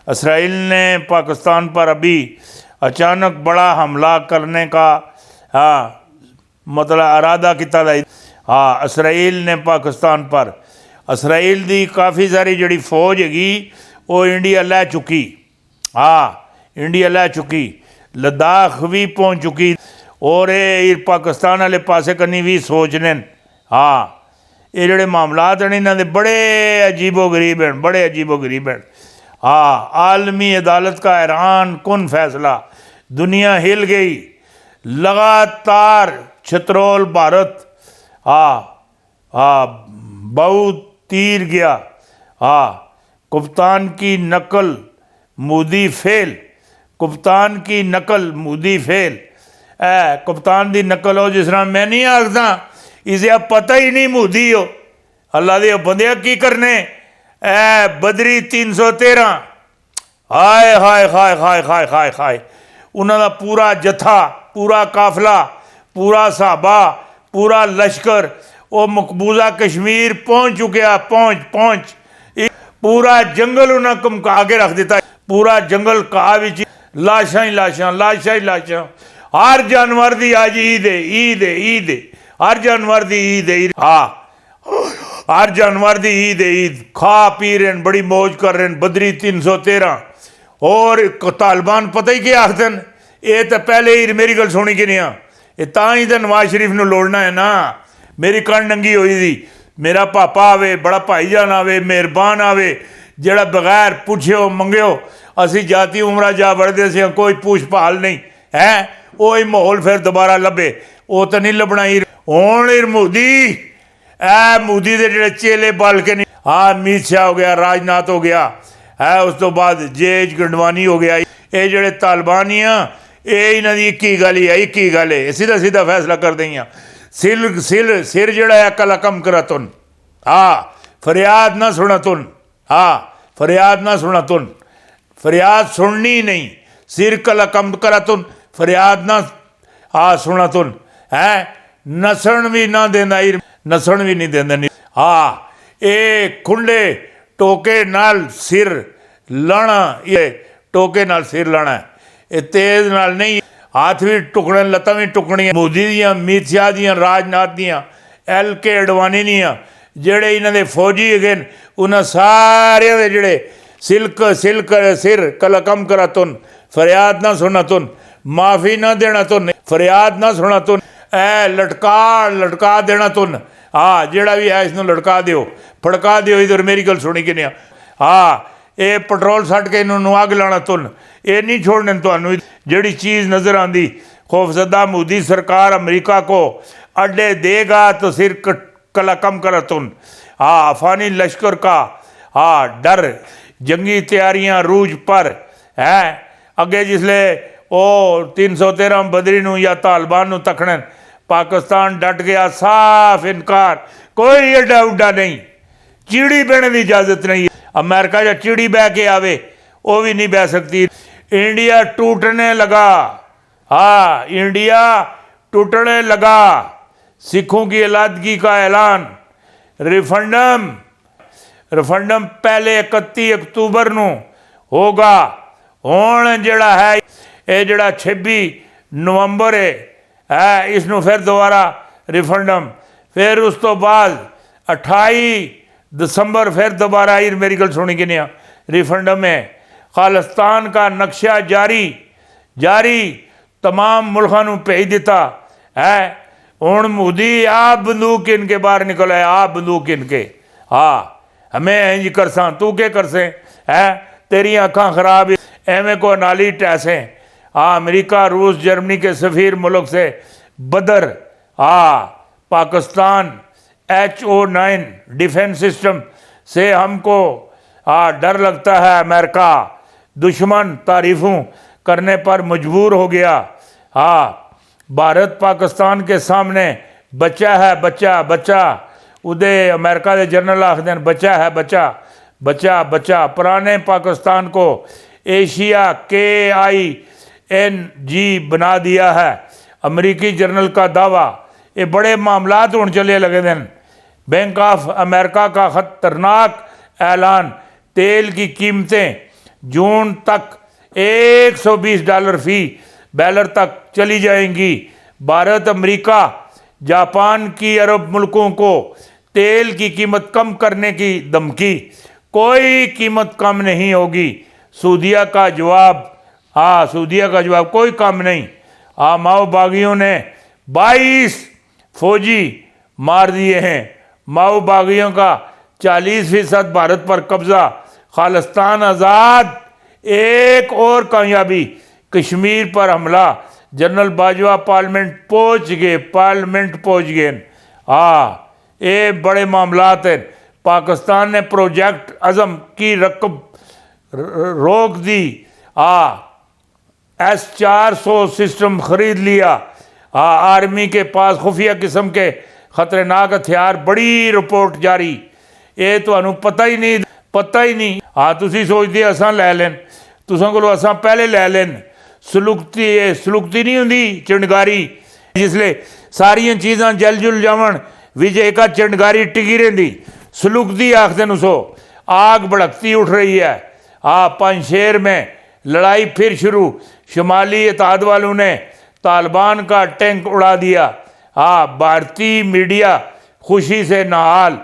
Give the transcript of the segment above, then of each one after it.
Israel ने पाकिस्तान पर अभी अचानक बड़ा हमला करने का मतलब इरादा किया था। हाँ, इसराइल ने पाकिस्तान पर, इसराइल की काफ़ी सारी जी फौज हैगी वो इंडिया लै चुकी। हाँ, इंडिया लै चुकी, लद्दाख भी पहुँच चुकी और ये पाकिस्तान वाले पासे कन्नी भी सोचने। हाँ, ये जोड़े मामलात हैं इन्होंने बड़े अजीबो गरीब हैं, बड़े अजीबो गरीब हैं। हाँ, आलमी अदालत का हैरान कुन फैसला, दुनिया हिल गई लगातार। छतरोल भारत बहुत तीर गया। कप्तान की नकल मोदी फेल, कप्तान की नकल मोदी फेल। कप्तान की नकल हो जिस तरह मैं नहीं आखदा इसे पता ही नहीं मोदी हो। अल्लाह दे बंदे की करने बदरी 313 हाय हाय हाय हाय हाय हाय हाय। उन्होंने पूरा जत्था, पूरा काफिला, पूरा सहाबा, पूरा लश्कर वो मकबूजा कश्मीर पहुँच चुकिया। पहुँच पूरा जंगल उन्हें घमका के रख दिता। पूरा जंगल घा विच लाशां ही लाशां, लाशां ही लाशां। हर जानवर की अज ईद है, ईद है, ईद है। हर जानवर की ईद है। हाँ, हर जानवर की ईद है, ईद। खा पी रहे हैं, बड़ी मौज कर रहे हैं। बदरी 313 और तालिबान पता ही क्या आखते हैं, ये तो पहले ही मेरी गल सुनी कि नहीं, ये तां ही तो नवाज शरीफ ने लोड़ना है ना। मेरी कण नंगी हुई थी, मेरा पापा आवे, बड़ा भाईजान आवे, मेहरबान आवे, जड़ा बगैर पुछो मंगो असी जाति उमरा जा बढ़ते से, कोई पूछ भाल नहीं है। वही माहौल फिर दोबारा लभे, वो तो नहीं लभना। हुण मोदी मोदी के जोड़े चेले बल के नहीं। हाँ, अमित शाह हो गया, राजनाथ हो गया है, उस तो बाद जेज गंडवानी हो गया। ये जोड़े तालिबान ही ये इन्हों की एक ही गल ही है, एक ही गल है, सीधा सीधा फैसला कर दें। सिर जड़ा है कला कम करा तुन। हाँ, फरियाद ना सुना तुन। हाँ, फरियाद ना सुना तुन, फरियाद सुननी नहीं। सिर कला कम करा तुन, फरियाद ना सुना तुन है। नसण भी ना देना, नसण भी नहीं देना। हाँ, ये खुंडे टोके नाल सिर लाना, ये टोके नाल सिर लाना है, ये तेज नाल नहीं। हाथ भी टुकने, लत्तां भी टुकनियां। मोदी दियां, अमित शाह दियां, राजनाथ दियां, LK अडवाणी दियां, जेड़े इन्हां दे फौजी है उन्होंने सारे दे जेड़े सिर कला कम करा तुन, फरियाद ना सुना तुन, माफ़ी ना देना तुन, फरियाद ना सुना तुन, लटका देना तुन। हाँ, जेड़ा भी है इसनों लटका दियो, फड़का दियो। इधर मेरी गल सुनी कि नहीं। हाँ, ये पेट्रोल सट के इन्होंने अग लाना तुन, ये नहीं छोड़ने तुहानू। जिहड़ी चीज़ नज़र आती, खौफजदा मोदी सरकार अमरीका को अड्डे देगा तो सिर कला कम करा तुन। हाँ, अफगानी लश्कर का डर, जंगी तैयारियां रूज पर है। अगे जिसले वो 313 बदरी नू या तालिबान नू तकने, पाकिस्तान डट गया, साफ इनकार, कोई एडा उड्डा नहीं। चिड़ी बहने की इजाजत नहीं। अमेरिका या चिड़ी बह के आवे वो भी नहीं बह सकती। इंडिया टूटने लगा। हाँ, इंडिया टूटने लगा। सिखों की अलहदगी का ऐलान, रेफरेंडम पहले 31 अक्तूबर नू होगा। हुण जिहड़ा है ये जिहड़ा 26 नवंबर है इसनू फिर दोबारा रेफरेंडम, फिर उस तो बाद 28 दिसंबर फिर दोबारा आई। मेरी गल सुनी कि नहीं, रेफरेंडम है। खालिस्तान का नक्शा जारी तमाम मुल्कों को भेज दिता है। हुण मोदी आप बंदूक इनके बाहर निकल आए, आप बंदूक इनके। हाँ, हमें इंज कर सा, तू के कर से है, तेरी अखां खराब, एवं को नाली टैसे। हाँ, अमेरिका, रूस, जर्मनी के सफ़ीर मुल्क से बदर। हाँ, पाकिस्तान HO9 डिफेंस सिस्टम से हमको डर लगता है। अमेरिका दुश्मन तारीफ़ों करने पर मजबूर हो गया। हाँ, भारत पाकिस्तान के सामने बच्चा है, बच्चा उदय अमेरिका के जनरल आखते हैं, बच्चा है, बच्चा। पुराने पाकिस्तान को एशिया KING बना दिया है, अमरीकी जर्नल का दावा। ये बड़े मामलात होने चले लगे हैं। बैंक ऑफ अमेरिका का ख़तरनाक ऐलान, तेल की कीमतें जून तक $120 फी बैरल तक चली जाएंगी। भारत, अमेरिका, जापान की अरब मुल्कों को तेल की कीमत कम करने की धमकी, कोई कीमत कम नहीं होगी। सऊदीया का जवाब, सऊदीया का जवाब कोई कम नहीं। माओ बागियों ने 22 फौजी मार दिए हैं। माओ बागियों का 40% भारत पर कब्जा, खालिस्तान आज़ाद। एक और कामयाबी, कश्मीर पर हमला। जनरल बाजवा पार्लियामेंट पहुँच गए। ये बड़े मामलात हैं। पाकिस्तान ने प्रोजेक्ट अज़म की रकम रोक दी। S-400 सिस्टम खरीद लिया। आर्मी के पास खुफिया किस्म के खतरनाक हथियार। बड़ी रिपोर्ट जारी। ये तो पता ही नहीं। तुसी सोचते असां लै लैन, तुसां कोलों असां पहले लै लैन। सलुकती नहीं होंदी चिंगारी, जिसले सारियां चीज़ां जल जुल जावन विच एक चिंगारी टिकी रहिंदी। सलुकती आखदे उसो। आग भड़कती उठ रही है। पंजशेर में लड़ाई फिर शुरू। शुमाली इत्तेहाद वालों ने तालिबान का टैंक उड़ा दिया। भारतीय मीडिया खुशी से नहाल।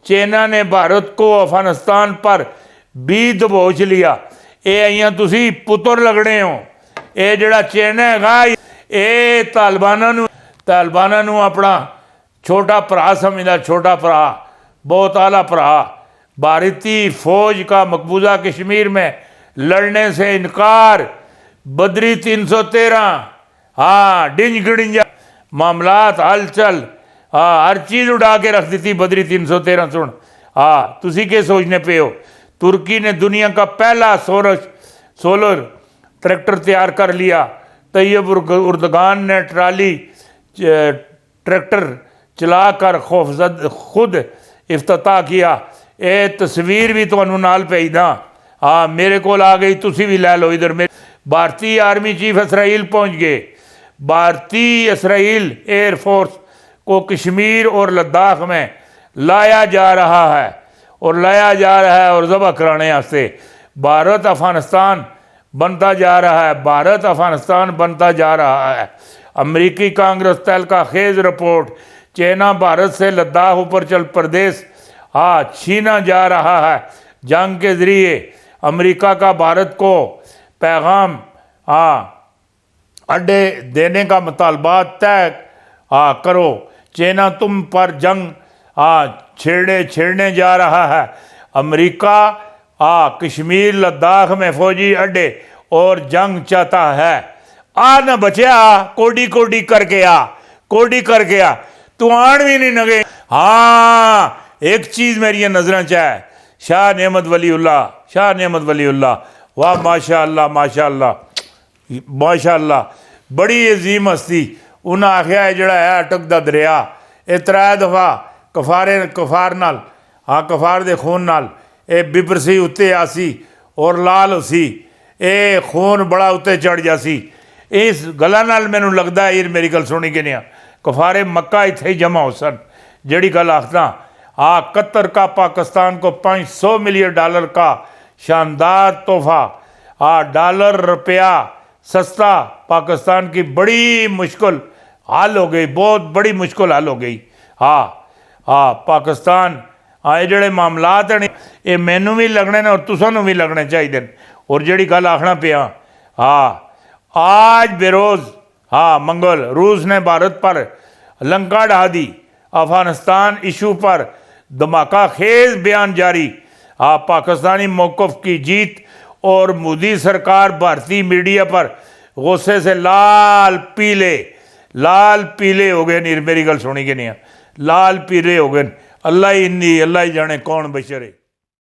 चाइना ने भारत को अफगानिस्तान पर भी दबोच लिया। ये अइयां तुसी पुत्र लगने हो। ये जड़ा चाइना है, ये तालिबाना नू अपना छोटा भरा समझदा। छोटा भरा, बहुत आला भरा। भारतीय फौज का मकबूजा कश्मीर में लड़ने से इनकार। बद्री 313, डिंज गड़िंजा मामलात, हलचल, हर चीज़ उड़ा के रख दी थी बद्री 313। सुन, तुसी के सोचने पे हो? तुर्की ने दुनिया का पहला सोलर ट्रैक्टर तैयार कर लिया। तैयब उर्दगान ने ट्रैक्टर चलाकर खुद इफ्तिताह किया। ये तस्वीर भी तुहानू नाल भेजदा। मेरे को आ गई, तुसी भी लै लो इधर। मेरे भारतीय आर्मी चीफ इसराइल पहुँच गए। भारतीय इसराइल एयरफोर्स को कश्मीर और लद्दाख में लाया जा रहा है और ज़बह कराने वास्ते। भारत अफगानिस्तान बनता जा रहा है। अमरीकी कांग्रेस तहलका खेज रिपोर्ट। चाइना भारत से लद्दाख ऊपर चल प्रदेश छीना जा रहा है। जंग के ज़रिए अमेरिका का भारत को पैगाम अड्डे देने का मुतालबा तय करो। चाइना तुम पर जंग छेड़ने जा रहा है। अमेरिका कश्मीर लद्दाख में फौजी अड्डे और जंग चाहता है। न बचा, कोडी करके आ। तू आन भी नहीं नगे। एक चीज़ मेरी नज़र च है, शाह नेमत वलीउल्लाह। वाह, माशा अल्लाह, बड़ी अजीम हस्ती। उन्हें आख्या है जड़ा है अटकदा दरिया, ये 3 दफ़ा कफार दे खून नाल ये बिबरसी उत्ते आसी और लाल होसी। ये खून बड़ा उत्ते चढ़ जासी। इस गल्ला नाल मैनू लगता है, ये मेरी गल सुनी कि नहीं, कफारे मक्का इत्थे ही जमा हो सन। जड़ी गल आखदा, कतर का पाकिस्तान को $500 मिलियन का शानदार तोहफा। डॉलर रुपया सस्ता। पाकिस्तान की बड़ी मुश्किल हल हो गई, बहुत बड़ी मुश्किल हल हो गई। पाकिस्तान ये जड़े मामलात हैं ये मैनू भी लगने ने और तुसानू भी लगने चाहिए। और जड़ी गल आखना पिया, आज बेरोज़ मंगल रूस ने भारत पर लंका ढा दी। अफगानिस्तान इशू पर धमाका खेज बयान जारी। पाकिस्तानी मौक़िफ़ की जीत और मोदी सरकार भारतीय मीडिया पर गुस्से से लाल पीले हो गए। मेरी गल सुनी कि नहीं, लाल पीले हो गए। अल्लाह ही जाने कौन बशर है।